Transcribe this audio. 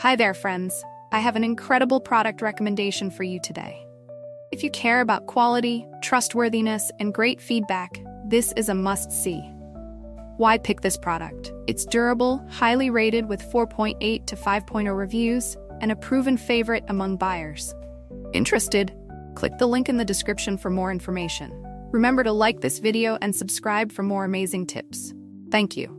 Hi there, friends. I have an incredible product recommendation for you today. If you care about quality, trustworthiness, and great feedback, this is a must-see. Why pick this product? It's durable, highly rated with 4.8 to 5.0 reviews, and a proven favorite among buyers. Interested? Click the link in the description for more information. Remember to like this video and subscribe for more amazing tips. Thank you.